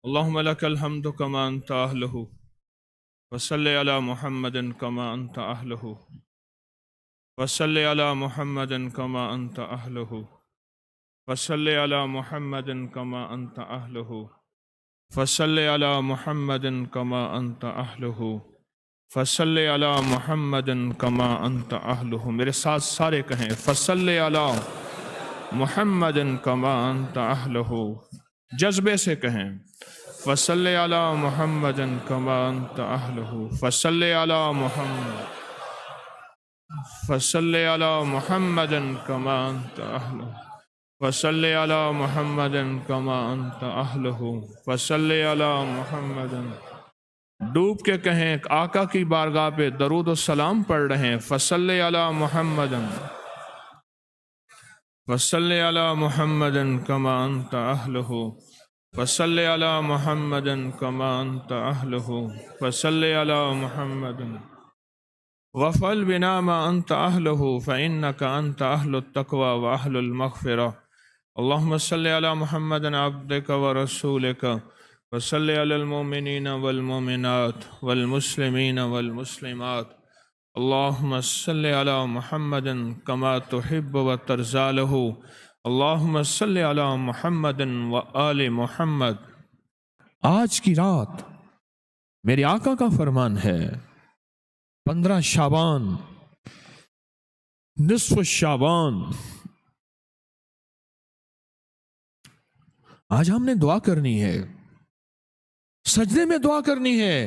اللهم لك الحمد كما أنت أهله وصل على محمد كما أنت أهله وصل على محمد كما أنت أهله وصل على محمد كما أنت أهله فصل على محمد كما أنت أهله فصل على محمد كما أنت أهله. میرے ساتھ سارے کہیں فصل على محمد كما أنت أهله. جذبے سے کہیں فصل علی محمد کما انت اہلہ. فصل علی محمد فصل علی محمد کما انت اہلہ. فصل علی محمد کما انت اہلہ. فصل علی محمد. ڈوب کے کہیں آقا کی بارگاہ پہ درود و سلام پڑھ رہے ہیں. فصل علی محمد فصل علی محمد کما انت اہلہ. فصل علی محمد کما انت اہلہ. فصل علی محمد وفعل بنا ما انت اہلہ فانک انت اہل التقوی واہل المغفرہ. اللہم صل علی محمد عبدک ورسولک وصل علی المؤمنین والمؤمنات والمسلمین والمسلمات. اللہم صل علی محمد کما تحب وترضی لہ. اللہم صلی علی محمد و آل محمد. آج کی رات میرے آقا کا فرمان ہے 15 شعبان نصف شعبان. آج ہم نے دعا کرنی ہے، سجدے میں دعا کرنی ہے،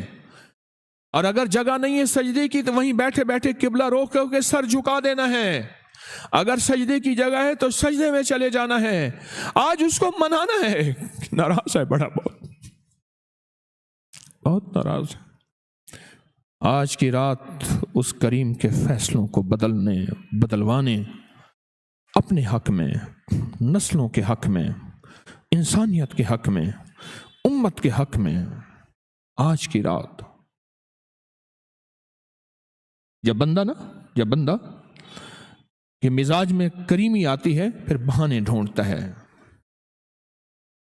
اور اگر جگہ نہیں ہے سجدے کی تو وہیں بیٹھے بیٹھے قبلہ روک کے سر جھکا دینا ہے. اگر سجدے کی جگہ ہے تو سجدے میں چلے جانا ہے. آج اس کو منانا ہے. ناراض ہے، بڑا بہت ناراض ہے. آج کی رات اس کریم کے فیصلوں کو بدلوانے اپنے حق میں، نسلوں کے حق میں، انسانیت کے حق میں، امت کے حق میں. آج کی رات جب بندہ کہ مزاج میں کریمی آتی ہے پھر بہانے ڈھونڈتا ہے.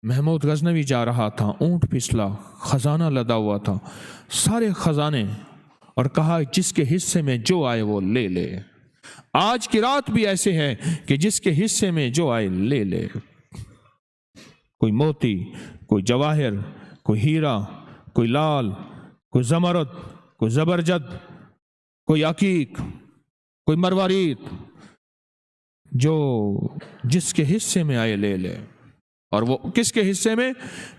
محمود غزنوی جا رہا تھا، اونٹ پھسلا، خزانہ لدا ہوا تھا، سارے خزانے، اور کہا جس کے حصے میں جو آئے وہ لے لے. آج کی رات بھی ایسے ہے کہ جس کے حصے میں جو آئے لے لے. کوئی موتی، کوئی جواہر، کوئی ہیرا، کوئی لال، کوئی زمرد، کوئی زبرجد، کوئی عقیق، کوئی مروارید، جو جس کے حصے میں آئے لے لے. اور وہ کس کے حصے میں؟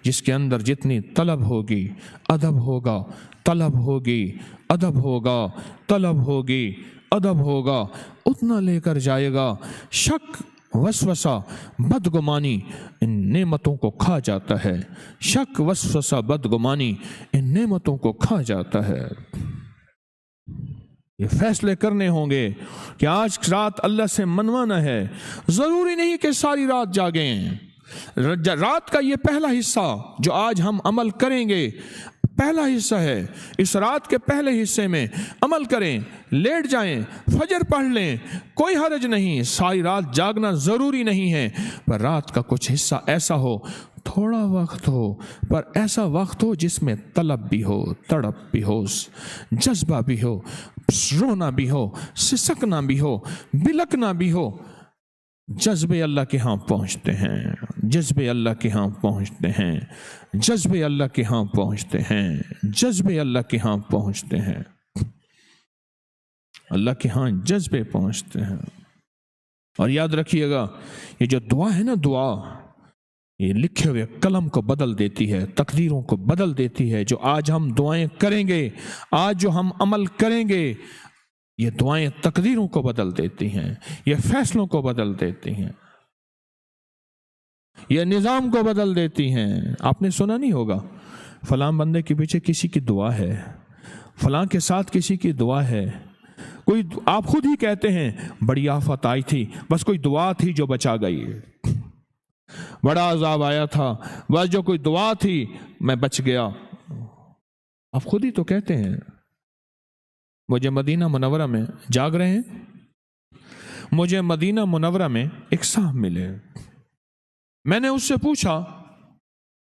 جس کے اندر جتنی طلب ہوگی ادب ہوگا، طلب ہوگی ادب ہوگا، طلب ہوگی ادب ہوگا، اتنا لے کر جائے گا. شک، وسوسہ، بدگمانی ان نعمتوں کو کھا جاتا ہے. شک، وسوسہ، بدگمانی ان نعمتوں کو کھا جاتا ہے. یہ فیصلے کرنے ہوں گے کہ آج رات اللہ سے منوانا ہے. ضروری نہیں کہ ساری رات جاگیں. رات کا یہ پہلا حصہ جو آج ہم عمل کریں گے، پہلا حصہ ہے. اس رات کے پہلے حصے میں عمل کریں، لیٹ جائیں، فجر پڑھ لیں، کوئی حرج نہیں. ساری رات جاگنا ضروری نہیں ہے، پر رات کا کچھ حصہ ایسا ہو، تھوڑا وقت ہو پر ایسا وقت ہو جس میں طلب بھی ہو، تڑپ بھی ہو، جذبہ بھی ہو، رونا بھی ہو، سسکنا بھی ہو، بلکنا بھی ہو. جذبے اللہ کے ہاں پہنچتے ہیں، جذبے اللہ کے ہاں پہنچتے ہیں، جذبے اللہ کے ہاں پہنچتے ہیں، جذبے اللہ کے ہاں پہنچتے ہیں، اللہ کے ہاں جذبے پہنچتے ہیں. اور یاد رکھیے گا یہ جو دعا ہے نا، دعا یہ لکھے ہوئے قلم کو بدل دیتی ہے، تقدیروں کو بدل دیتی ہے. جو آج ہم دعائیں کریں گے، آج جو ہم عمل کریں گے، یہ دعائیں تقدیروں کو بدل دیتی ہیں، یہ فیصلوں کو بدل دیتی ہیں، یہ نظام کو بدل دیتی ہیں. آپ نے سنا نہیں ہوگا فلاں بندے کے پیچھے کسی کی دعا ہے، فلاں کے ساتھ کسی کی دعا ہے. کوئی آپ خود ہی کہتے ہیں بڑی آفت آئی تھی، بس کوئی دعا تھی جو بچا گئی. بڑا عذاب آیا تھا، بس جو کوئی دعا تھی میں بچ گیا. آپ خود ہی تو کہتے ہیں. مجھے مدینہ منورہ میں جاگ رہے ہیں، مجھے مدینہ منورہ میں ایک صاحب ملے. میں نے اس سے پوچھا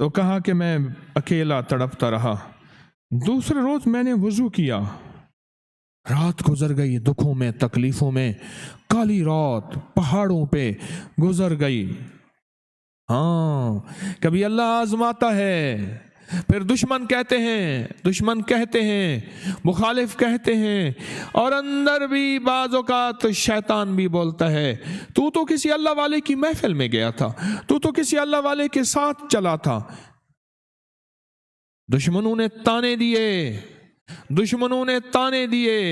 تو کہا کہ میں اکیلا تڑپتا رہا. دوسرے روز میں نے وضو کیا. رات گزر گئی دکھوں میں تکلیفوں میں. کالی رات پہاڑوں پہ گزر گئی. ہاں کبھی اللہ آزماتا ہے. پھر دشمن کہتے ہیں مخالف کہتے ہیں، اور اندر بھی بعض اوقات شیطان بھی بولتا ہے تو کسی اللہ والے کی محفل میں گیا تھا، تو کسی اللہ والے کے ساتھ چلا تھا. دشمنوں نے تانے دیے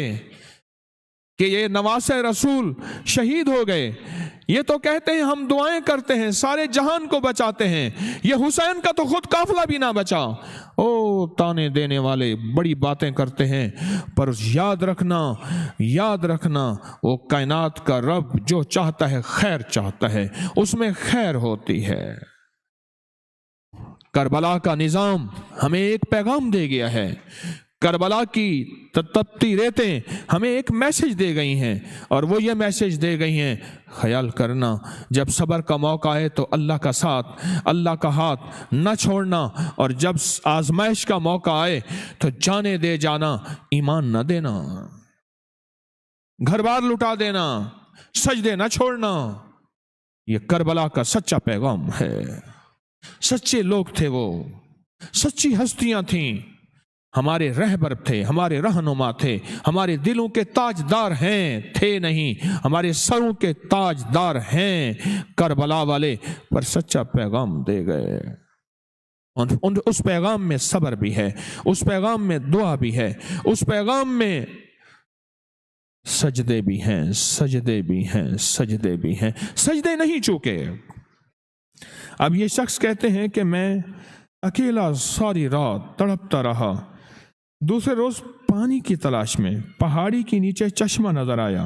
کہ یہ نواسے رسول شہید ہو گئے. یہ تو کہتے ہیں ہم دعائیں کرتے ہیں، سارے جہان کو بچاتے ہیں، یہ حسین کا تو خود قافلہ بھی نہ بچا. او تانے دینے والے بڑی باتیں کرتے ہیں، پر یاد رکھنا وہ کائنات کا رب جو چاہتا ہے خیر چاہتا ہے، اس میں خیر ہوتی ہے. کربلا کا نظام ہمیں ایک پیغام دے گیا ہے. کربلا کی تپتی ریتیں ہمیں ایک میسج دے گئی ہیں، اور وہ یہ میسج دے گئی ہیں خیال کرنا جب صبر کا موقع آئے تو اللہ کا ساتھ، اللہ کا ہاتھ نہ چھوڑنا، اور جب آزمائش کا موقع آئے تو جانے دے جانا، ایمان نہ دینا، گھر بار لٹا دینا، سجدے نہ چھوڑنا. یہ کربلا کا سچا پیغام ہے. سچے لوگ تھے، وہ سچی ہستیاں تھیں، ہمارے رہبر تھے، ہمارے رہنما تھے، ہمارے دلوں کے تاجدار ہیں، تھے نہیں ہمارے سروں کے تاجدار ہیں کربلا والے. پر سچا پیغام دے گئے. اس پیغام میں صبر بھی ہے، اس پیغام میں دعا بھی ہے، اس پیغام میں سجدے بھی ہیں. سجدے نہیں چوکے. اب یہ شخص کہتے ہیں کہ میں اکیلا ساری رات تڑپتا رہا. دوسرے روز پانی کی تلاش میں پہاڑی کے نیچے چشمہ نظر آیا.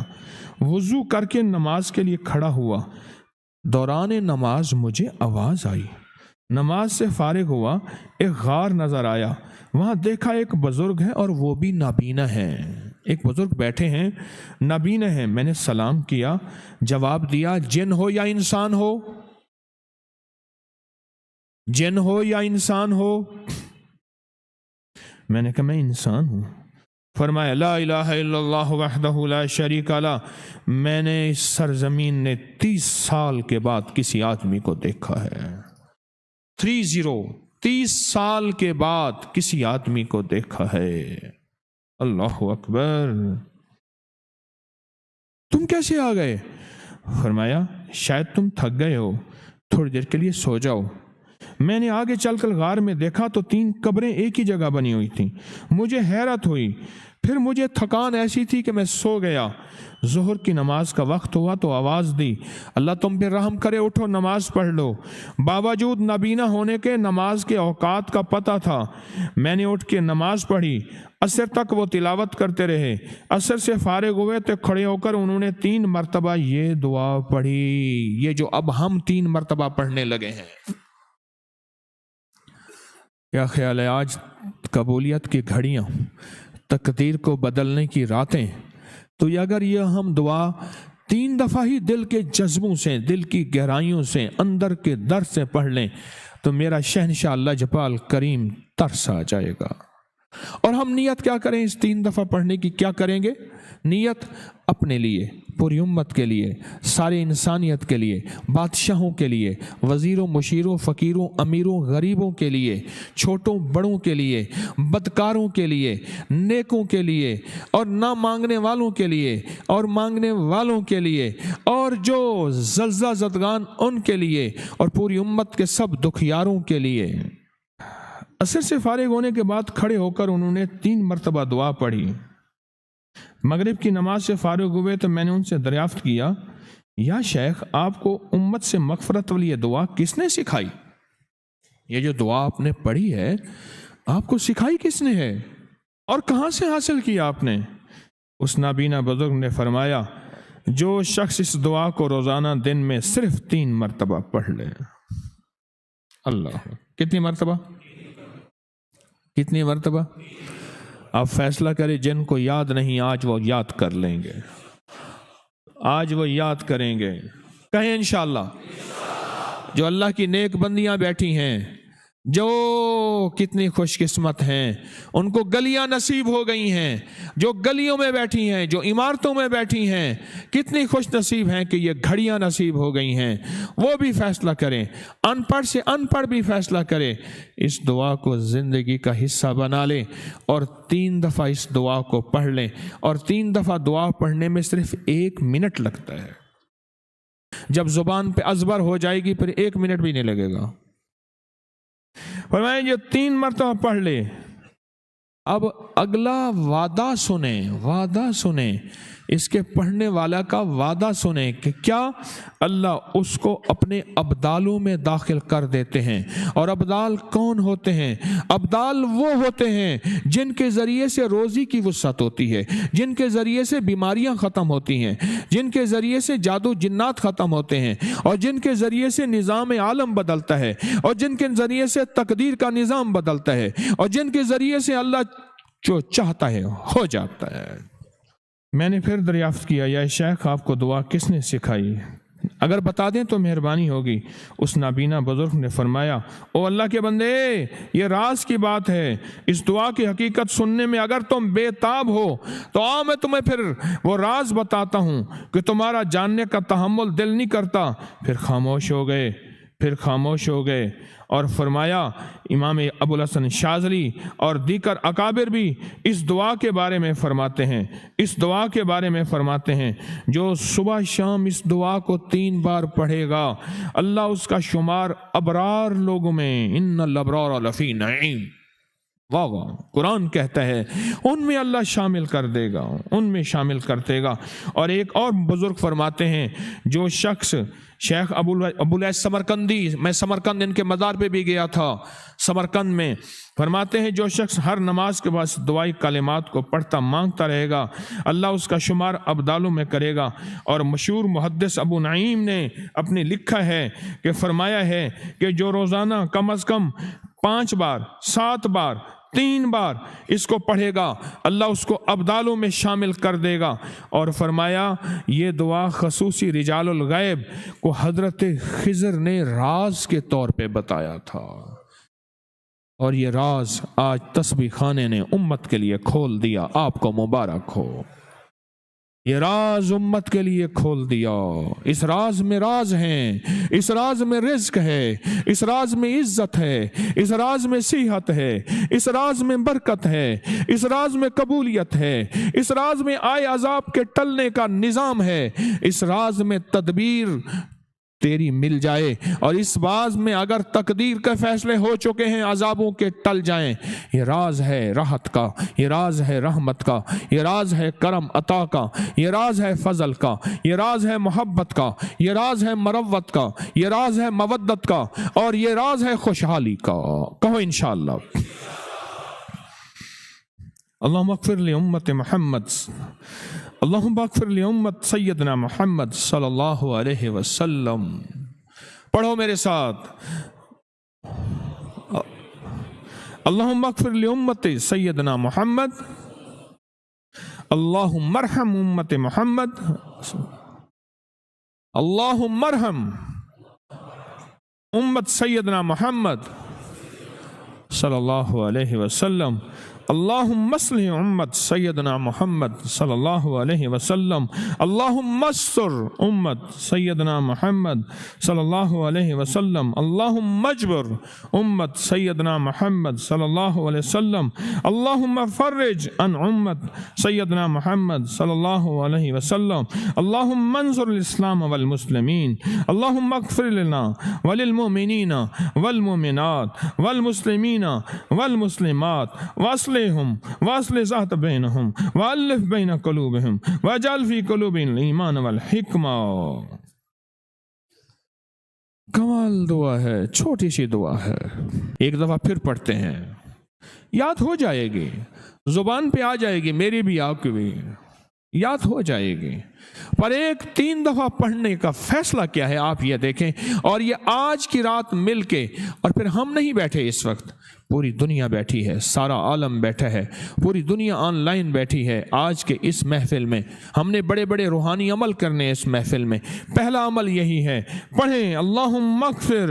وضو کر کے نماز کے لیے کھڑا ہوا. دوران نماز مجھے آواز آئی. نماز سے فارغ ہوا، ایک غار نظر آیا. وہاں دیکھا ایک بزرگ ہے اور وہ بھی نابینا ہے. ایک بزرگ بیٹھے ہیں، نابینا ہیں. میں نے سلام کیا، جواب دیا جن ہو یا انسان ہو، جن ہو یا انسان ہو. میں نے کہا میں انسان ہوں. فرمایا لا الہ الا اللہ وحدہ لا شریک لہ. میں نے اس سرزمین نے 30 سال کے بعد کسی آدمی کو دیکھا ہے. 30 سال کے بعد کسی آدمی کو دیکھا ہے. اللہ اکبر. تم کیسے آ گئے؟ فرمایا شاید تم تھک گئے ہو، تھوڑی دیر کے لیے سو جاؤ. میں نے آگے چل کر غار میں دیکھا تو 3 قبریں ایک ہی جگہ بنی ہوئی تھیں. مجھے حیرت ہوئی، پھر مجھے تھکان ایسی تھی کہ میں سو گیا. ظہر کی نماز کا وقت ہوا تو آواز دی اللہ تم پہ رحم کرے، اٹھو نماز پڑھ لو. باوجود نابینا ہونے کے نماز کے اوقات کا پتہ تھا. میں نے اٹھ کے نماز پڑھی. عصر تک وہ تلاوت کرتے رہے. عصر سے فارغ ہوئے تو کھڑے ہو کر انہوں نے 3 مرتبہ یہ دعا پڑھی، یہ جو اب ہم 3 مرتبہ پڑھنے لگے ہیں. کیا خیال ہے آج قبولیت کی گھڑیاں، تقدیر کو بدلنے کی راتیں، تو اگر یہ ہم دعا 3 دفعہ ہی دل کے جذبوں سے، دل کی گہرائیوں سے، اندر کے در سے پڑھ لیں تو میرا شہنشاہ اللہ جپال کریم ترس آ جائے گا. اور ہم نیت کیا کریں اس 3 دفعہ پڑھنے کی؟ کیا کریں گے؟ نیت اپنے لیے، پوری امت کے لیے، سارے انسانیت کے لیے، بادشاہوں کے لیے، وزیروں، مشیروں، فقیروں، امیروں، غریبوں کے لیے، چھوٹوں بڑوں کے لیے، بدکاروں کے لیے، نیکوں کے لیے، اور نہ مانگنے والوں کے لیے، اور مانگنے والوں کے لیے، اور جو زلزلہ زدگان ان کے لیے، اور پوری امت کے سب دکھیاروں کے لیے. عصر سے فارغ ہونے کے بعد کھڑے ہو کر انہوں نے 3 مرتبہ دعا پڑھی. مغرب کی نماز سے فارغ ہوئے تو میں نے ان سے دریافت کیا یا شیخ آپ کو امت سے مغفرت والی یہ دعا کس نے سکھائی؟ یہ جو دعا آپ نے پڑھی ہے آپ کو سکھائی کس نے ہے اور کہاں سے حاصل کیا آپ نے؟ اس نابینا بزرگ نے فرمایا جو شخص اس دعا کو روزانہ دن میں صرف 3 مرتبہ پڑھ لے. اللہ، کتنی مرتبہ؟ کتنی مرتبہ؟ آپ فیصلہ کریں، جن کو یاد نہیں آج وہ یاد کر لیں گے، آج وہ یاد کریں گے. کہیں انشاءاللہ. جو اللہ کی نیک بندیاں بیٹھی ہیں جو کتنی خوش قسمت ہیں، ان کو گلیاں نصیب ہو گئی ہیں، جو گلیوں میں بیٹھی ہیں، جو عمارتوں میں بیٹھی ہیں، کتنی خوش نصیب ہیں کہ یہ گھڑیاں نصیب ہو گئی ہیں۔ وہ بھی فیصلہ کریں، ان پڑھ سے ان پڑھ بھی فیصلہ کرے، اس دعا کو زندگی کا حصہ بنا لیں اور 3 دفعہ اس دعا کو پڑھ لیں، اور 3 دفعہ دعا پڑھنے میں صرف 1 منٹ لگتا ہے۔ جب زبان پہ ازبر ہو جائے گی پھر 1 منٹ بھی نہیں لگے گا۔ فرمائیں جو 3 مرتبہ پڑھ لے، اب اگلا وعدہ سنیں، اس کے پڑھنے والا کا وعدہ سنیں کہ کیا اللہ اس کو اپنے ابدالوں میں داخل کر دیتے ہیں۔ اور ابدال کون ہوتے ہیں؟ ابدال وہ ہوتے ہیں جن کے ذریعے سے روزی کی وسعت ہوتی ہے، جن کے ذریعے سے بیماریاں ختم ہوتی ہیں، جن کے ذریعے سے جادو جنات ختم ہوتے ہیں، اور جن کے ذریعے سے نظام عالم بدلتا ہے، اور جن کے ذریعے سے تقدیر کا نظام بدلتا ہے، اور جن کے ذریعے سے اللہ جو چاہتا ہے ہو جاتا ہے۔ میں نے پھر دریافت کیا، یا شیخ آپ کو دعا کس نے سکھائی؟ اگر بتا دیں تو مہربانی ہوگی۔ اس نابینا بزرگ نے فرمایا، او اللہ کے بندے، یہ راز کی بات ہے، اس دعا کی حقیقت سننے میں اگر تم بے تاب ہو تو آؤ میں تمہیں پھر وہ راز بتاتا ہوں کہ تمہارا جاننے کا تحمل دل نہیں کرتا۔ پھر خاموش ہو گئے اور فرمایا، امام ابو الحسن شاذلی اور دیگر اکابر بھی اس دعا کے بارے میں فرماتے ہیں، جو صبح شام اس دعا کو 3 بار پڑھے گا اللہ اس کا شمار ابرار لوگوں میں، ان الابرار لفی نعیم، واہ واہ، قرآن کہتا ہے ان میں اللہ شامل کر دے گا، اور ایک اور بزرگ فرماتے ہیں، جو شخص شیخ ابوالعز سمرقندی، میں سمرقند ان کے مزار پہ بھی گیا تھا، سمرقند میں فرماتے ہیں جو شخص ہر نماز کے بعد دعائی کلمات کو پڑھتا مانگتا رہے گا اللہ اس کا شمار ابدالوں میں کرے گا۔ اور مشہور محدث ابو نعیم نے اپنے لکھا ہے کہ فرمایا ہے کہ جو روزانہ کم از کم 5 بار 7 بار 3 بار اس کو پڑھے گا اللہ اس کو ابدالوں میں شامل کر دے گا۔ اور فرمایا یہ دعا خصوصی رجال الغیب کو حضرت خضر نے راز کے طور پہ بتایا تھا، اور یہ راز آج تسبیح خانے نے امت کے لیے کھول دیا، آپ کو مبارک ہو۔ یہ راز امت کے لیے کھول دیا، اس راز میں راز ہیں، اس راز میں رزق ہے، اس راز میں عزت ہے، اس راز میں صحت ہے، اس راز میں برکت ہے، اس راز میں قبولیت ہے، اس راز میں آئے عذاب کے ٹلنے کا نظام ہے، اس راز میں تدبیر تیری مل جائے، اور اس باز میں اگر تقدیر کے فیصلے ہو چکے ہیں عذابوں کے ٹل جائیں۔ یہ راز ہے راحت کا، یہ راز ہے رحمت کا، یہ راز ہے کرم عطا کا، یہ راز ہے فضل کا، یہ راز ہے محبت کا، یہ راز ہے مروت کا، یہ راز ہے مودت کا، اور یہ راز ہے خوشحالی کا۔ کہو انشاءاللہ۔ اللہم اغفر لأمت محمد، اللہم اغفر لأمت سیدنا محمد صلی اللہ علیہ وسلم۔ پڑھو میرے ساتھ، اللہم اغفر لأمت سیدنا محمد، اللہم ارحم امت محمد، اللہم ارحم امت سیدنا محمد صلی اللہ علیہ وسلم، اللہم اصلح امت سیدنا محمد صلی اللہ علیہ وسلم، اللہم استر امت سیدنا محمد صلی اللہ علیہ وسلم، اللہم اجبر امت سیدنا محمد صلی اللہ علیہ وسلم، اللہم فرج عن امت سیدنا محمد صلی اللہ علیہ وسلم، اللہم انصر الاسلام والمسلمین، اللہم اغفر لنا وللمؤمنین والمؤمنات والمسلمین والمسلمات واصلح ذات بینہم والف بین قلوبہم واجعل فی قلوبہم الایمان والحکمہ۔ کمال دعا ہے، چھوٹی سی دعا ہے، ایک دفعہ پھر پڑھتے ہیں، یاد ہو جائے گی، زبان پہ آ جائے گی، میری بھی آپ کی بھی یاد ہو جائے گی، پر ایک 3 دفعہ پڑھنے کا فیصلہ کیا ہے آپ یہ دیکھیں۔ اور یہ آج کی رات مل کے، اور پھر ہم نہیں بیٹھے، اس وقت پوری دنیا بیٹھی ہے، سارا عالم بیٹھا ہے، پوری دنیا آن لائن بیٹھی ہے۔ آج کے اس محفل میں ہم نے بڑے بڑے روحانی عمل کرنے ہیں۔ اس محفل میں پہلا عمل یہی ہے، پڑھیں اللہم اغفر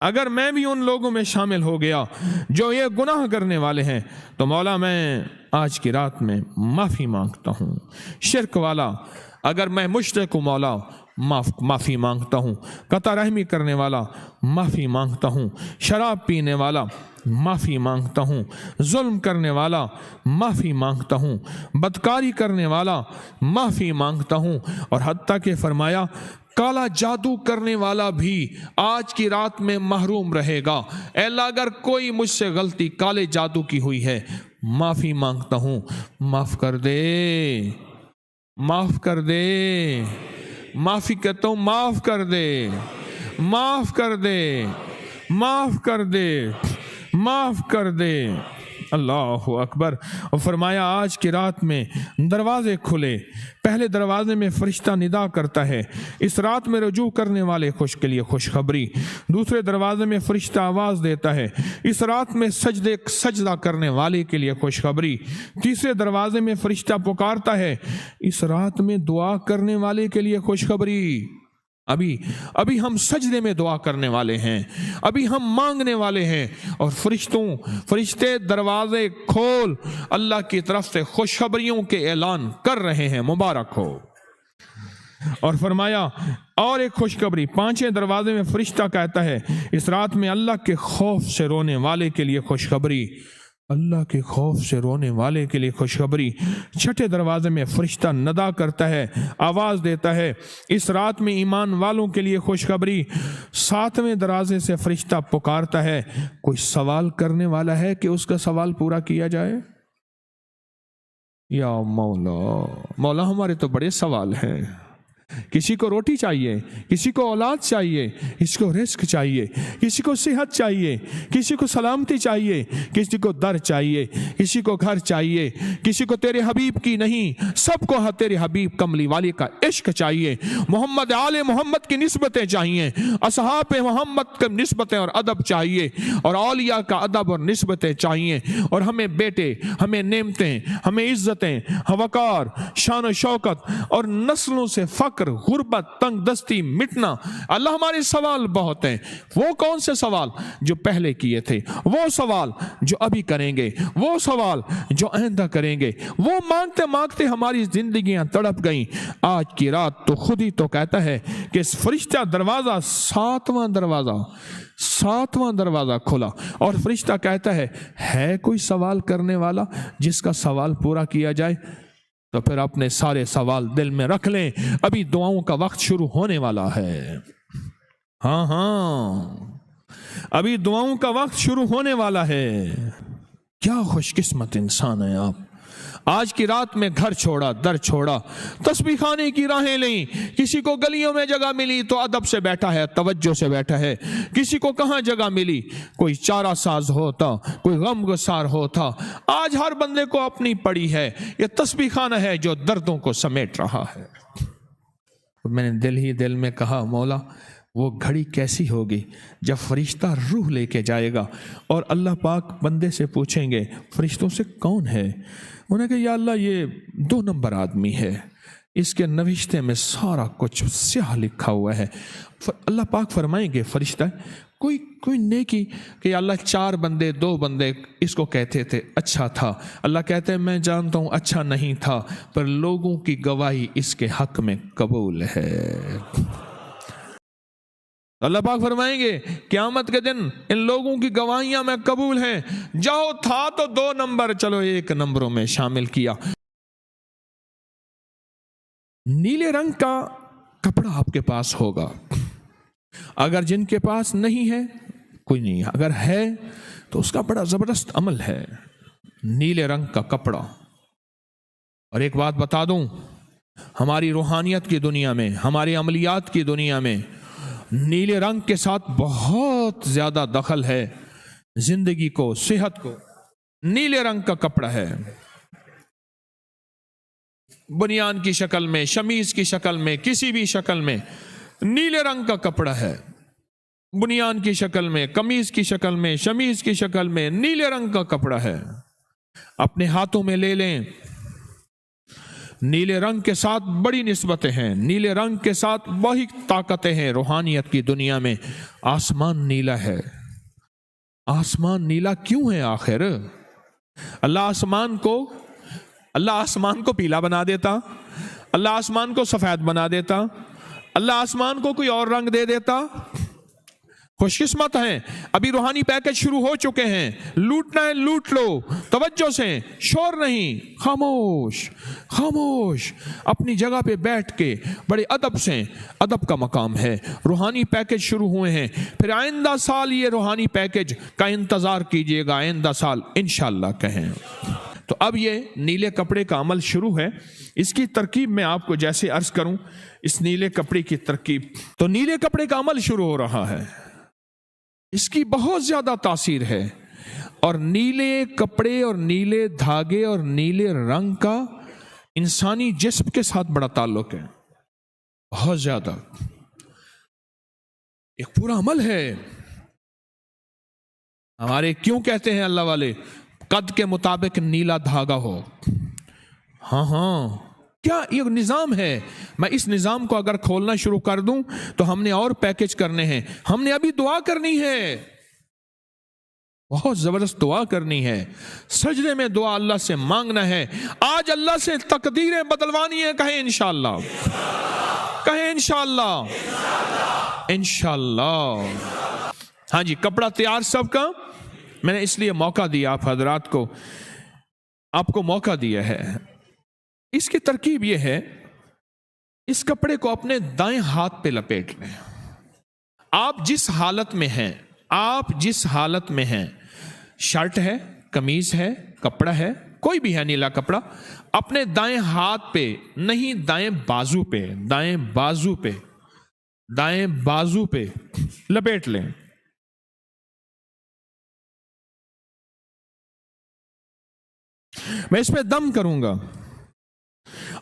اگر میں بھی ان لوگوں میں شامل ہو گیا جو یہ گناہ کرنے والے ہیں تو مولا میں آج کی رات میں معافی مانگتا ہوں۔ شرک والا اگر میں مشرک ہوں مولا معافی مانگتا ہوں۔ قطع رحمی کرنے والا معافی مانگتا ہوں۔ شراب پینے والا معافی مانگتا ہوں۔ ظلم کرنے والا معافی مانگتا ہوں۔ بدکاری کرنے والا معافی مانگتا ہوں۔ اور حتیٰ کہ فرمایا کالا جادو کرنے والا بھی آج کی رات میں محروم رہے گا۔ اے اللہ اگر کوئی مجھ سے غلطی کالے جادو کی ہوئی ہے معافی مانگتا ہوں، معاف کر دے، معاف کر دے، معافی کہتا ہوں معاف کر دے، معاف کر دے، معاف کر دے، معاف کر دے۔ اللہ اکبر۔ اور فرمایا آج کی رات میں دروازے کھلے، پہلے دروازے میں فرشتہ ندا کرتا ہے، اس رات میں رجوع کرنے والے کے لیے خوشخبری۔ دوسرے دروازے میں فرشتہ آواز دیتا ہے، اس رات میں سجدہ کرنے والے کے لیے خوشخبری۔ تیسرے دروازے میں فرشتہ پکارتا ہے، اس رات میں دعا کرنے والے کے لیے خوشخبری۔ ابھی ہم سجدے میں دعا کرنے والے ہیں، ابھی ہم مانگنے والے ہیں، اور فرشتے دروازے کھول اللہ کی طرف سے خوشخبریوں کے اعلان کر رہے ہیں، مبارک ہو۔ اور فرمایا اور ایک خوشخبری، پانچویں دروازے میں فرشتہ کہتا ہے اس رات میں اللہ کے خوف سے رونے والے کے لیے خوشخبری، اللہ کے خوف سے رونے والے کے لیے خوشخبری۔ چھٹے دروازے میں فرشتہ ندا کرتا ہے، آواز دیتا ہے، اس رات میں ایمان والوں کے لیے خوشخبری۔ ساتویں دروازے سے فرشتہ پکارتا ہے، کوئی سوال کرنے والا ہے کہ اس کا سوال پورا کیا جائے؟ یا مولا ہمارے تو بڑے سوال ہیں، کسی کو روٹی چاہیے، کسی کو اولاد چاہیے، کسی کو رزق چاہیے، کسی کو صحت چاہیے، کسی کو سلامتی چاہیے، کسی کو در چاہیے، کسی کو گھر چاہیے، کسی کو تیرے حبیب کی نہیں، سب کو تیرے حبیب کملی والی کا عشق چاہیے، محمد آل محمد کی نسبتیں چاہیے، اصحاب محمد کی نسبتیں اور ادب چاہیے، اور اولیاء کا ادب اور نسبتیں چاہیے، اور ہمیں بیٹے، ہمیں نعمتیں، ہمیں عزتیں، وقار، شان و شوکت، اور نسلوں سے فقر، غربت، تنگ دستی مٹنا۔ اللہ ہمارے سوال بہت ہیں، وہ کون سے سوال جو پہلے کیے تھے، وہ سوال جو ابھی کریں گے، وہ سوال جو آئندہ کریں گے، وہ مانگتے مانگتے ہماری زندگیاں تڑپ گئیں۔ آج کی رات تو خود ہی تو کہتا ہے کہ اس فرشتہ دروازہ، ساتواں دروازہ کھلا، اور فرشتہ کہتا ہے کوئی سوال کرنے والا جس کا سوال پورا کیا جائے؟ تو پھر اپنے سارے سوال دل میں رکھ لیں، ابھی دعاؤں کا وقت شروع ہونے والا ہے۔ ہاں ابھی دعاؤں کا وقت شروع ہونے والا ہے۔ کیا خوش قسمت انسان ہے آپ، آج کی رات میں گھر چھوڑا، در چھوڑا، تسبیح خانے کی راہیں لیں، کسی کو گلیوں میں جگہ ملی تو ادب سے بیٹھا ہے، توجہ سے بیٹھا ہے، کسی کو کہاں جگہ ملی، کوئی چارہ ساز ہوتا، کوئی غم گسار ہوتا، آج ہر بندے کو اپنی پڑی ہے، یہ تسبیح خانہ ہے جو دردوں کو سمیٹ رہا ہے۔ میں نے دل میں کہا مولا وہ گھڑی کیسی ہوگی جب فرشتہ روح لے کے جائے گا اور اللہ پاک بندے سے پوچھیں گے فرشتوں سے کون ہے؟ انہوں نے کہا یا اللہ یہ 2 نمبر آدمی ہے، اس کے نوشتے میں سارا کچھ سیاہ لکھا ہوا ہے۔ اللہ پاک فرمائیں گے فرشتہ کوئی نیکی کہ اللہ 4 بندے 2 بندے اس کو کہتے تھے اچھا تھا، اللہ کہتے ہیں میں جانتا ہوں اچھا نہیں تھا، پر لوگوں کی گواہی اس کے حق میں قبول ہے۔ اللہ پاک فرمائیں گے قیامت کے دن ان لوگوں کی گواہیاں میں قبول ہیں، جاؤ تھا تو 2 نمبر، چلو 1 نمبروں میں شامل کیا۔ نیلے رنگ کا کپڑا آپ کے پاس ہوگا، اگر جن کے پاس نہیں ہے کوئی نہیں، اگر ہے تو اس کا بڑا زبردست عمل ہے، نیلے رنگ کا کپڑا۔ اور ایک بات بتا دوں، ہماری روحانیت کی دنیا میں، ہماری عملیات کی دنیا میں نیلے رنگ کے ساتھ بہت زیادہ دخل ہے، زندگی کو، صحت کو۔ نیلے رنگ کا کپڑا ہے، بنیان کی شکل میں، شمیز کی شکل میں، کسی بھی شکل میں نیلے رنگ کا کپڑا ہے، بنیان کی شکل میں، قمیض کی شکل میں، شمیز کی شکل میں نیلے رنگ کا کپڑا ہے۔ اپنے ہاتھوں میں لے لیں، نیلے رنگ کے ساتھ بڑی نسبتیں ہیں، نیلے رنگ کے ساتھ وہی طاقتیں ہیں روحانیت کی دنیا میں۔ آسمان نیلا ہے۔ آسمان نیلا کیوں ہے آخر؟ اللہ آسمان کو پیلا بنا دیتا، اللہ آسمان کو سفید بنا دیتا، اللہ آسمان کو کوئی اور رنگ دے دیتا۔ خوش قسمت ہیں، ابھی روحانی پیکج شروع ہو چکے ہیں۔ لوٹنا ہے لوٹ لو، توجہ سے، شور نہیں، خاموش خاموش اپنی جگہ پہ بیٹھ کے بڑے ادب سے، ادب کا مقام ہے۔ روحانی پیکج شروع ہوئے ہیں، پھر آئندہ سال یہ روحانی پیکج کا انتظار کیجئے گا، آئندہ سال انشاءاللہ کہیں۔ تو اب یہ نیلے کپڑے کا عمل شروع ہے۔ اس کی ترکیب میں آپ کو جیسے عرض کروں، اس نیلے کپڑے کی ترکیب، تو نیلے کپڑے کا عمل شروع ہو رہا ہے، اس کی بہت زیادہ تاثیر ہے، اور نیلے کپڑے اور نیلے دھاگے اور نیلے رنگ کا انسانی جسم کے ساتھ بڑا تعلق ہے، بہت زیادہ، ایک پورا عمل ہے۔ ہمارے کیوں کہتے ہیں اللہ والے قد کے مطابق نیلا دھاگا ہو؟ ہاں کیا یہ نظام ہے؟ میں اس نظام کو اگر کھولنا شروع کر دوں تو ہم نے اور پیکج کرنے ہیں، ہم نے ابھی دعا کرنی ہے، بہت زبردست دعا کرنی ہے، سجدے میں دعا اللہ سے مانگنا ہے، آج اللہ سے تقدیریں بدلوانی ہے، کہیں انشاءاللہ، کہیں انشاءاللہ، انشاءاللہ۔ ہاں جی، کپڑا تیار سب کا، میں نے اس لیے موقع دیا آپ حضرات کو، آپ کو موقع دیا ہے۔ اس کی ترکیب یہ ہے، اس کپڑے کو اپنے دائیں ہاتھ پہ لپیٹ لیں۔ آپ جس حالت میں ہیں، آپ جس حالت میں ہیں، شرٹ ہے، قمیض ہے، کپڑا ہے، کوئی بھی ہے نیلا کپڑا، اپنے دائیں ہاتھ پہ نہیں، دائیں بازو پہ، دائیں بازو پہ، دائیں بازو پہ لپیٹ لیں۔ میں اس پہ دم کروں گا،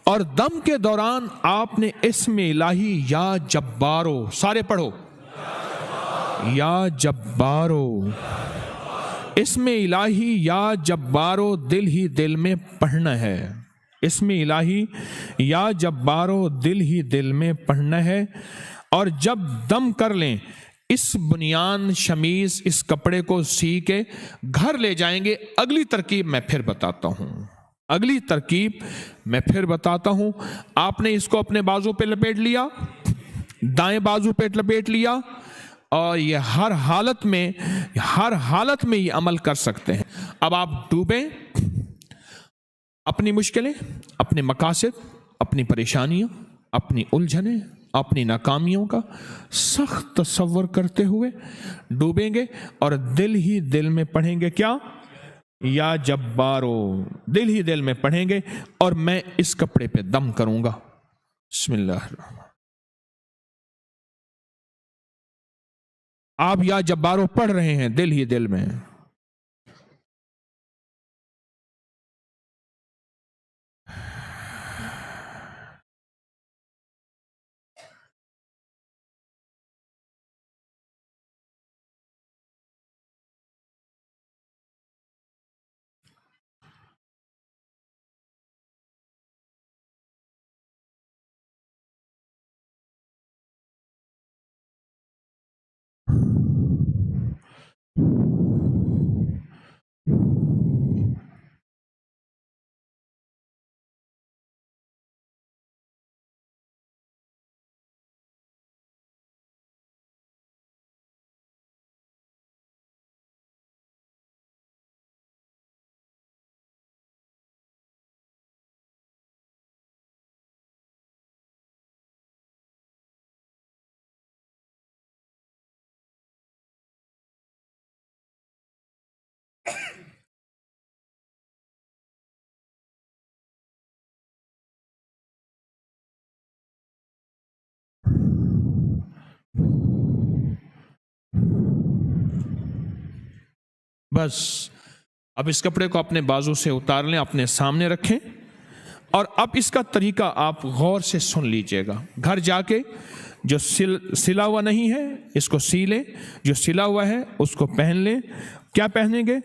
اور دم کے دوران آپ نے اسم الہی یا جبارو، سارے پڑھو، یا جبارو، اسم الہی یا جبارو دل ہی دل میں پڑھنا ہے، اسم الہی یا جبارو دل ہی دل میں پڑھنا ہے۔ اور جب دم کر لیں، اس بنیان شمیز، اس کپڑے کو سی کے گھر لے جائیں گے۔ اگلی ترکیب میں پھر بتاتا ہوں، اگلی ترکیب میں پھر بتاتا ہوں۔ آپ نے اس کو اپنے بازو پہ لپیٹ لیا، دائیں بازو پہ لپیٹ لیا، اور یہ ہر حالت میں یہ عمل کر سکتے ہیں۔ اب آپ ڈوبیں، اپنی مشکلیں، اپنے مقاصد، اپنی پریشانیاں، اپنی الجھنیں، اپنی ناکامیوں کا سخت تصور کرتے ہوئے ڈوبیں گے، اور دل ہی دل میں پڑھیں گے کیا؟ یا جبارو، دل ہی دل میں پڑھیں گے، اور میں اس کپڑے پہ دم کروں گا۔ بسم اللہ الرحمن۔ آپ یا جبارو پڑھ رہے ہیں دل ہی دل میں۔ بس اب اس کپڑے کو اپنے بازو سے اتار لیں، اپنے سامنے رکھیں، اور اب اس کا طریقہ آپ غور سے سن لیجئے گا۔ گھر جا کے جو سلا ہوا نہیں ہے اس کو سی لیں، جو سلا ہوا ہے اس کو پہن لیں۔ کیا پہنیں گے؟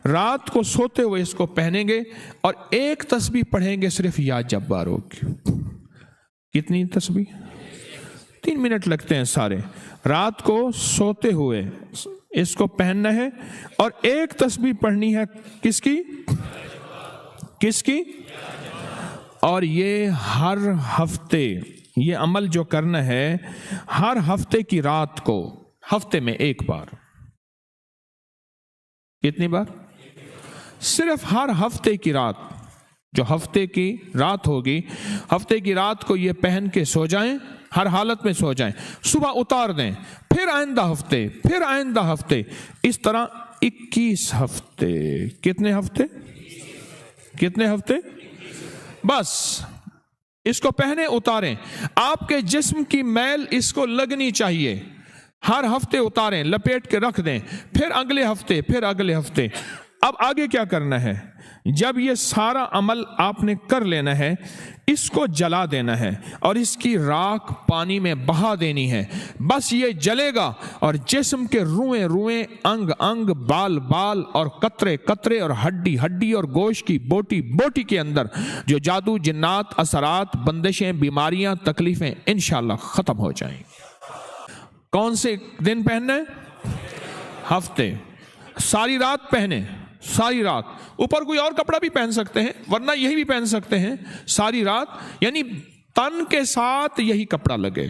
رات کو سوتے ہوئے اس کو پہنیں گے اور ایک تسبیح پڑھیں گے صرف یا جبارو کی۔ کتنی تسبیح؟ 3 منٹ لگتے ہیں سارے۔ رات کو سوتے ہوئے اس کو پہننا ہے اور ایک تسبیح پڑھنی ہے، کس کی؟ کس کی؟ اور یہ ہر ہفتے، یہ عمل جو کرنا ہے ہر ہفتے کی رات کو، ہفتے میں ایک بار۔ کتنی بار؟ صرف ہر ہفتے کی رات، جو ہفتے کی رات ہوگی، ہفتے کی رات کو یہ پہن کے سو جائیں، ہر حالت میں سو جائیں، صبح اتار دیں، پھر آئندہ ہفتے، پھر آئندہ ہفتے، اس طرح 21 ہفتے۔ کتنے ہفتے؟ کتنے ہفتے؟ بس اس کو پہنے اتاریں۔ آپ کے جسم کی میل اس کو لگنی چاہیے، ہر ہفتے اتاریں، لپیٹ کے رکھ دیں، پھر اگلے ہفتے، پھر اگلے ہفتے۔ اب آگے کیا کرنا ہے؟ جب یہ سارا عمل آپ نے کر لینا ہے، اس کو جلا دینا ہے اور اس کی راکھ پانی میں بہا دینی ہے۔ بس یہ جلے گا اور جسم کے روئیں روئیں، انگ انگ، بال بال اور قطرے قطرے اور ہڈی ہڈی اور گوشت کی بوٹی بوٹی کے اندر جو جادو، جنات، اثرات، بندشیں، بیماریاں، تکلیفیں انشاءاللہ ختم ہو جائیں۔ کون سے دن پہننا ہے؟ ہفتے۔ ساری رات پہنے، ساری رات۔ اوپر کوئی اور کپڑا بھی پہن سکتے ہیں، ورنہ یہی بھی پہن سکتے ہیں ساری رات، یعنی تن کے ساتھ یہی کپڑا لگے،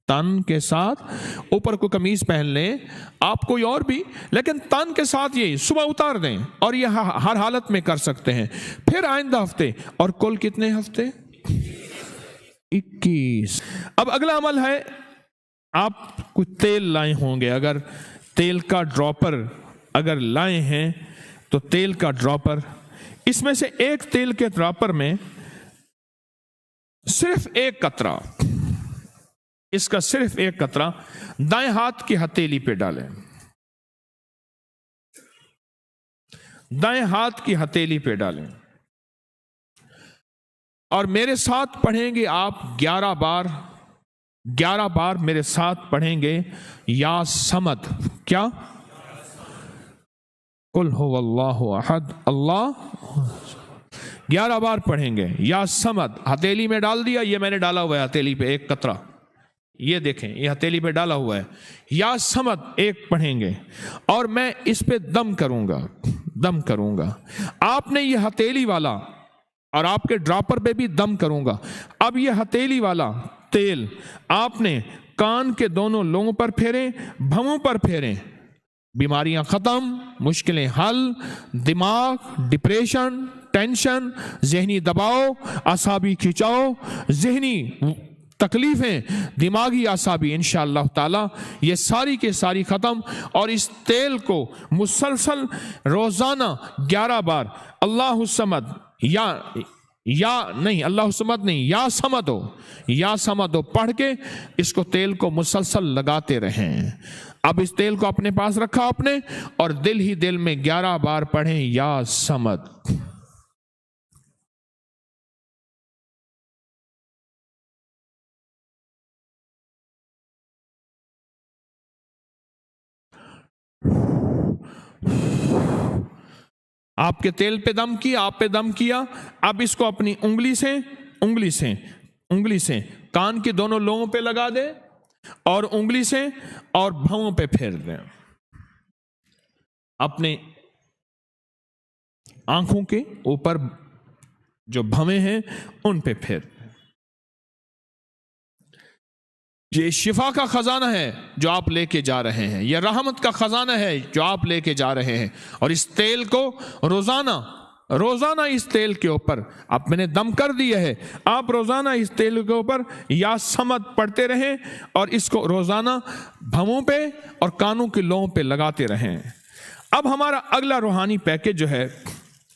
تن کے ساتھ۔ اوپر کو قمیض پہن لیں آپ کوئی اور بھی، لیکن تن کے ساتھ یہی، صبح اتار دیں، اور یہ ہر حالت میں کر سکتے ہیں۔ پھر آئندہ ہفتے، اور کل کتنے ہفتے؟ 21۔ اب اگلا عمل ہے، آپ کچھ تیل لائے ہوں گے، اگر تیل کا ڈراپر اگر لائے ہیں تو تیل کا ڈراپر، اس میں سے ایک تیل کے ڈراپر میں صرف ایک قطرہ، اس کا صرف ایک قطرہ دائیں ہاتھ کی ہتھیلی پہ ڈالیں، دائیں ہاتھ کی ہتھیلی پہ ڈالیں، اور میرے ساتھ پڑھیں گے آپ 11 بار، 11 بار میرے ساتھ پڑھیں گے یا صمد۔ کیا؟ قل هو اللہ احد اللہ، 11 بار پڑھیں گے یا صمد۔ ہتھیلی میں ڈال دیا، یہ میں نے ڈالا ہوا ہے ہتھیلی پہ ایک قطرہ، یہ دیکھیں یہ ہتھیلی پہ ڈالا ہوا ہے، یا صمد ایک پڑھیں گے، اور میں اس پہ دم کروں گا، دم کروں گا۔ آپ نے یہ ہتھیلی والا، اور آپ کے ڈراپر پہ بھی دم کروں گا۔ اب یہ ہتھیلی والا تیل آپ نے کان کے دونوں لوگوں پر پھیریں، بھووں پر پھیریں، بیماریاں ختم، مشکلیں حل، دماغ، ڈپریشن، ٹینشن، ذہنی دباؤ، اعصابی کھچاؤ، ذہنی تکلیفیں، دماغی اعصابی، انشاءاللہ تعالی یہ ساری کے ساری ختم۔ اور اس تیل کو مسلسل روزانہ 11 بار اللہ الصمد، یا نہیں، اللہ الصمد نہیں، یا صمد ہو، یا صمد ہو پڑھ کے اس کو تیل کو مسلسل لگاتے رہیں۔ اب اس تیل کو اپنے پاس رکھا آپ نے، اور دل ہی دل میں 11 بار پڑھیں یا صمد۔ آپ کے تیل پہ دم کیا، آپ پہ دم کیا، اب اس کو اپنی انگلی سے کان کے دونوں لوگوں پہ لگا دیں، اور انگلی سے اور بھووں پہ پھیر دیں، اپنے آنکھوں کے اوپر جو بھویں ہیں ان پہ پھیر دیں۔ یہ شفا کا خزانہ ہے جو آپ لے کے جا رہے ہیں، یہ رحمت کا خزانہ ہے جو آپ لے کے جا رہے ہیں، اور اس تیل کو روزانہ اس تیل کے اوپر، اب میں نے دم کر دیا ہے، آپ روزانہ اس تیل کے اوپر یا صمد پڑھتے رہیں، اور اس کو روزانہ بھووں پہ اور کانوں کے لوگوں پہ لگاتے رہیں۔ اب ہمارا اگلا روحانی پیکج جو ہے،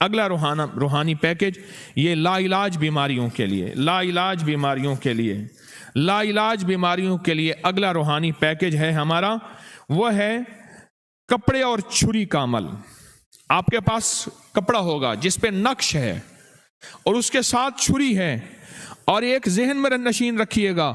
اگلا روحانی پیکج، یہ لا علاج بیماریوں کے لیے، لا علاج بیماریوں کے لیے، لا علاج بیماریوں کے لیے اگلا روحانی پیکج ہے ہمارا، وہ ہے کپڑے اور چھری کا عمل۔ آپ کے پاس کپڑا ہوگا جس پہ نقش ہے اور اس کے ساتھ چھری ہے، اور ایک ذہن میں نشین رکھیے گا،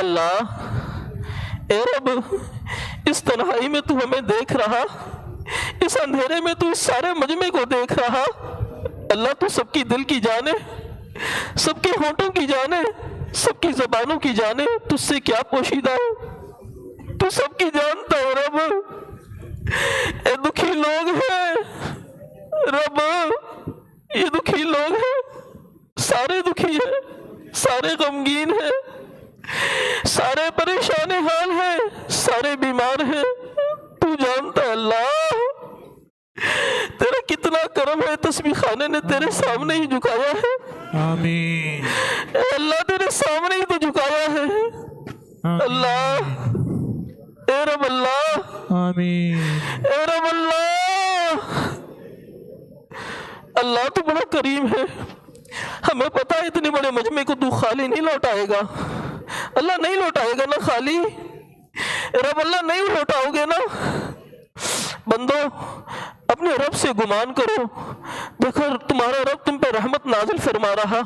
اللہ اے رب، اس تنہائی میں تو ہمیں دیکھ رہا، اس اندھیرے میں تو اس سارے مجمع کو دیکھ رہا۔ اللہ تو سب کی دل کی جانے، سب کے ہونٹوں کی جانے، سب کی زبانوں کی جانے، تجھ سے کیا پوشیدہ ہے، تو سب کی جانتا ہے رب۔ اے دکھی لوگ ہیں رب، یہ دکھی لوگ ہیں، سارے دکھی ہیں، سارے غمگین ہیں، سارے پریشان حال ہیں، سارے بیمار ہیں، تو جانتا ہے اللہ۔ تیرا کتنا کرم ہے، تسبیح خانے نے تیرے سامنے ہی جھکایا ہے۔ آمین۔ اے اللہ تیرے سامنے ہی تو جھکایا ہے اللہ۔ اے رب اللہ، آمین۔ اے رب اللہ، اللہ تو بڑا کریم ہے، ہمیں پتا ہے اتنے بڑے مجمع کو تو خالی نہیں لوٹائے گا، اللہ نہیں لوٹائے گا نا خالی، رب اللہ نہیں لوٹاؤ گے نا۔ بندو اپنے رب سے گمان کرو، دیکھو تمہارا رب تم پہ رحمت نازل فرما رہا۔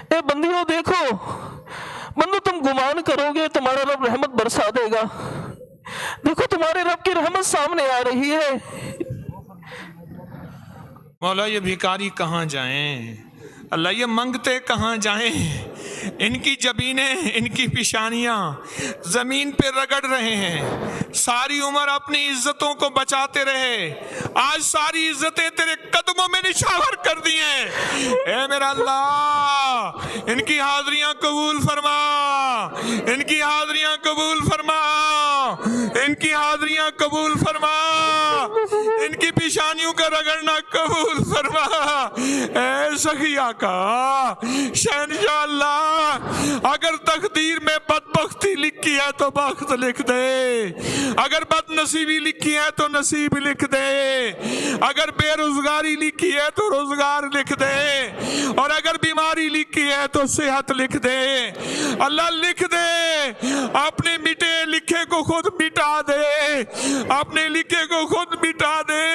اے بندیوں دیکھو، بندو تم گمان کرو گے تمہارا رب رحمت برسا دے گا۔ دیکھو تمہارے رب کی رحمت سامنے آ رہی ہے۔ مولا یہ بھیکاری کہاں جائیں، اللہ یہ منگتے کہاں جائیں، ان کی جبینیں، ان کی پیشانیاں زمین پہ رگڑ رہے ہیں، ساری عمر اپنی عزتوں کو بچاتے رہے، آج ساری عزتیں تیرے قدموں میں نشاور کر دی ہیں۔ اے میرا اللہ ان کی حاضریاں قبول فرما، ان کی حاضریاں قبول فرما، ان کی حاضریاں قبول فرما، ان کی پیشانیوں کا رگڑنا قبول فرما۔ اے سخی آقا شہنشاہ اللہ، اگر تقدیر میں بدبختی لکھی ہے تو بخت لکھ دے، اگر بد نصیبی لکھی ہے تو نصیب لکھ دے، اگر بے روزگاری لکھی ہے تو روزگار لکھ دے، اور اگر بیماری لکھی ہے تو صحت لکھ دے۔ اللہ لکھ دے، اپنے مٹے لکھے کو خود مٹا دے، اپنے لکھے کو خود مٹا دے۔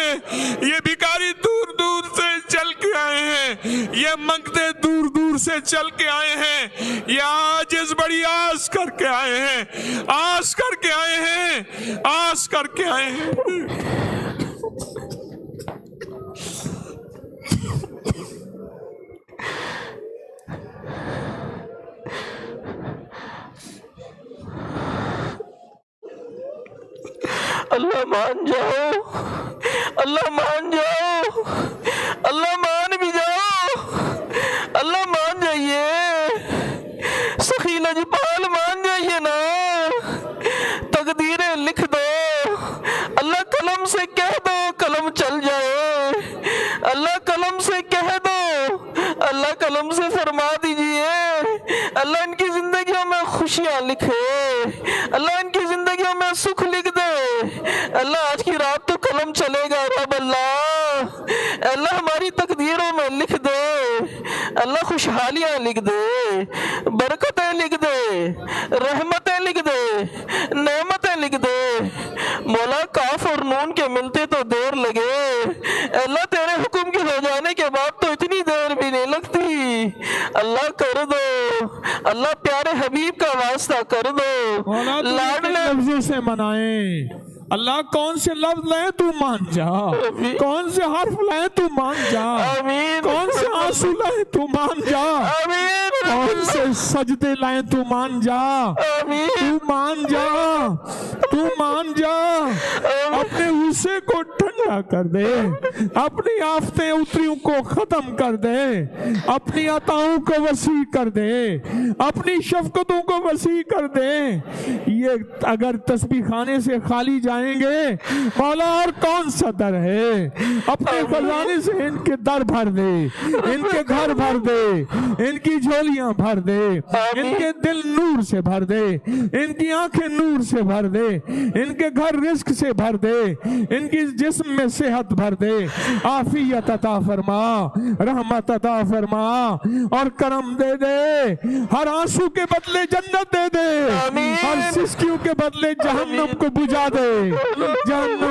یہ بھیکاری دور دور سے چل کے آئے ہیں، یہ منگتے دور دور سے چل کے آئے ہیں، یہ عاجز بڑی آس کر کے آئے ہیں، آس کر کے آئے ہیں، آس کر کے آئے ہیں۔ اللہ مان جاؤ، اللہ مان جاؤ، اللہ مان بھی جاؤ، اللہ مان جائیے، سخی لجپال مان جائیے نا، تقدیریں لکھ دو، اللہ قلم سے کہہ دو قلم چل جائے، اللہ قلم سے کہہ دو، اللہ قلم سے فرما دیجئے، اللہ ان کی زندگیوں میں خوشیاں لکھے، اللہ ان کی زندگیوں میں سکھ لکھ دے۔ اللہ آج کی رات تو قلم چلے گا رب اللہ، اللہ ہماری تقدیروں میں لکھ دے، اللہ خوشحالیاں لکھ دے، برکتیں لکھ دے، رحمتیں لکھ دے، نعمتیں لکھ دے۔ مولا کاف اور نون کے ملتے تو دیر لگے، اللہ تیرے حکم کے ہو جانے کے بعد تو اتنی دیر بھی نہیں لگتی، اللہ کر دو، اللہ پیارے حبیب کا واسطہ کر دو، لاڈلے لفظوں سے منائیں۔ اللہ کون سے لفظ لائیں تو مان جا، کون سے حرف لائیں تو مان جا، آمین، کون سے آنسو لائیں تو مان جا، آمین، کون سے سجدے لائیں تو مان جا، آمین، تو مان جا، تو مان جا، اپنے غصے کو ٹھنڈا کر دے، اپنی آفتیں اتریوں کو ختم کر دے، اپنی عطاؤں کو وسیع کر دے، اپنی شفقتوں کو وسیع کر دے۔ یہ اگر تسبیح خانے سے خالی جائیں گے، مولا اور کون سا در ہے؟ اپنے خزانے سے ان کے در بھر دے، ان کے گھر بھر دے، ان کی جھولیاں بھر دے، ان کے دل نور سے بھر دے، ان کی آنکھیں نور سے بھر دے، ان کے گھر رزق سے بھر دے، ان کی جسم میں صحت بھر دے، عافیت عطا فرما، رحمت عطا فرما اور کرم دے دے، ہر آنسو کے بدلے جنت دے دے، ہر سسکیوں کے بدلے جہنم کو بجھا دے، جہنم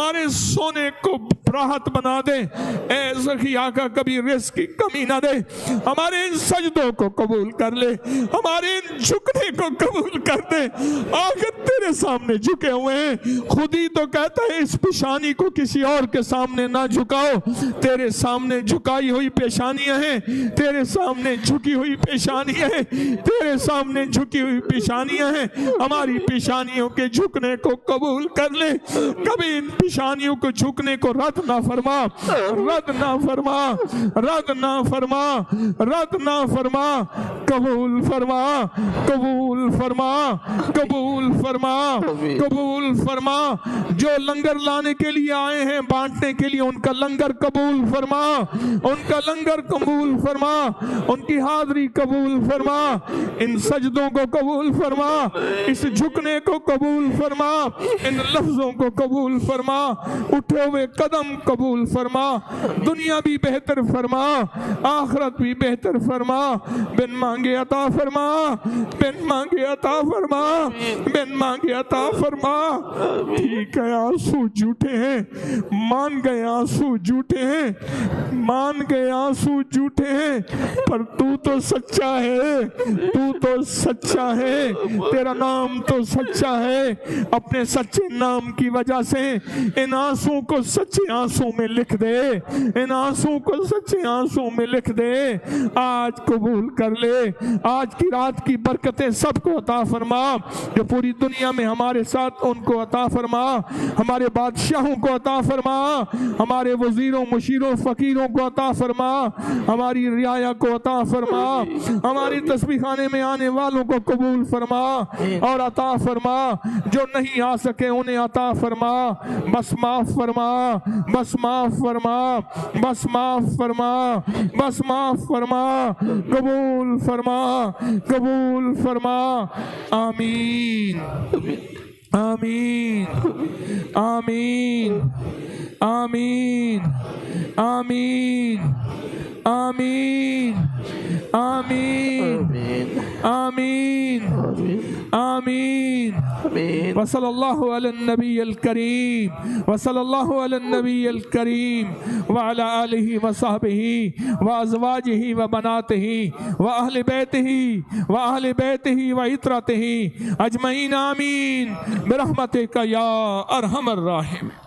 ہمارے سونے کو راحت بنا دے، اے سخی آقا کبھی رزق کی کمی نہ دے، ہمارے ان سجدوں کو قبول کر لے، ہمارے ان جھکنے کو قبول کر دے۔ آخر تیرے سامنے جھکے ہوئے ہیں، خود ہی تو کہتا ہے اس پیشانی کو کسی اور کے سامنے نہ جھکاؤ، تیرے سامنے جھکائی ہوئی پیشانیاں ہیں، تیرے سامنے جھکی ہوئی پیشانیاں ہیں، تیرے سامنے جھکی ہوئی پیشانیاں ہیں، ہماری پیشانیوں کے جھکنے کو قبول کر لے، کبھی ان پیشانیوں کو جھکنے کو رد نہ فرما، رد نہ فرما، رد نہ فرما، رد نہ فرما، قبول فرما، قبول فرما، قبول فرما، قبول فرما۔ جو لنگر لانے کے لیے آئے ہیں بانٹنے کے لیے، ان کا لنگر قبول فرما، ان کا لنگر قبول فرما، ان کی حاضری قبول فرما، ان سجدوں کو قبول فرما، اس جھکنے کو قبول فرما، ان لفظوں کو قبول فرما، اٹھے ہوئے قدم قبول فرما، دنیا بھی بہتر فرما، آخرت بھی بہتر فرما، بن مانگے عطا فرما، بن مانگے عطا فرما، بن مانگے عطا فرما۔ ٹھیک ہے آنسو جھوٹے ہیں، مان گئے آنسو جھوٹے ہیں، مان گئے آنسو جھوٹے ہیں، پر تو سچا ہے، تو سچا ہے، تیرا نام تو سچا ہے، اپنے سچے نام کی وجہ سے ان آنسو کو سچے آنسو میں لکھ دے، ان آنسو کو سچے آنسو میں لکھ دے۔ آج قبول کر لے، آج کی رات کی برکتیں سب کو عطا فرما، جو پوری دنیا میں ہمارے ساتھ ان کو عطا فرما، ہمارے بادشاہوں کو عطا فرما، ہمارے وزیروں مشیروں فقیروں کو عطا فرما، ہماری رعایا کو عطا فرما، ہماری تسبیح خانے میں آنے والوں کو قبول فرما اور عطا فرما، جو نہیں آ سکے انہیں عطا فرما، بس معاف فرما، بس معاف فرما، بس معاف فرما، بس معاف فرما، قبول فرما، قبول فرما۔ آمین آمین آمین آمین آمین آمین آمین آمین آمین۔ وصلی اللہ علی النبی الکریم، وصلی اللہ علی النبی الکریم وعلی آلہ وصحبہ وازواجہ وبناتہ واہل بیتہ واہل بیتہ وعترتہ اجمعین، آمین برحمتک یا ارحم الراحمین۔